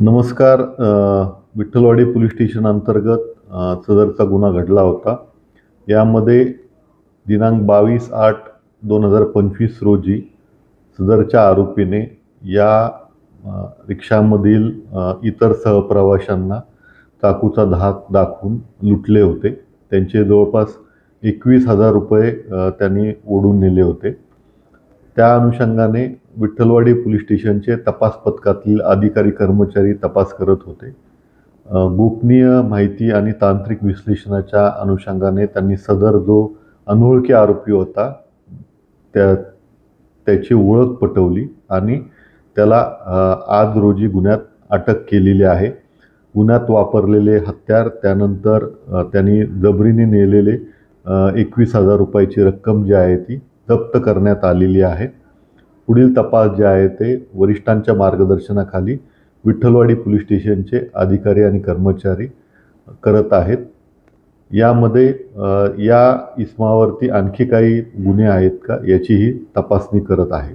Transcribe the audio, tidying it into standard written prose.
नमस्कार. Vitthalwadi police station अंतर्गत सदरचा गुन्हा घडला होता. यामध्ये दिनांक 22/8/2025 रोजी सदरच्या आरोपीने या रिक्षामधील इतर सहप्रवाशांना चाकूचा धाक दाखवून लुटले होते. त्यांचे जवळपास 21,000 रुपये त्यांनी ओढून नेले होते. त्या अनुषंगाने विठ्ठलवाडी पोलीस स्टेशनचे तपास पथकातील अधिकारी कर्मचारी तपास करत होते. गोपनीय माहिती आणि तांत्रिक विश्लेषणाच्या अनुषंगाने त्यांनी सदर जो अनोळखी आरोपी होता त्याची ओळख पटवली आणि त्याला आज रोजी गुन्ह्यात अटक केलेली आहे. गुन्ह्यात वापरलेले हत्यार, त्यानंतर त्यांनी जबरीने नेलेले 21,000 रुपयाची रक्कम जी आहे ती जप्त करण्यात आलेली आहे. पुढील तपास जे आहे ते वरिष्ठांच्या मार्गदर्शनाखाली विठ्ठलवाडी पोलीस स्टेशनचे अधिकारी आणि कर्मचारी करत आहेत. यामध्ये या इसमावरती आणखी काही गुन्हे आहेत का याचीही तपासणी करत आहे.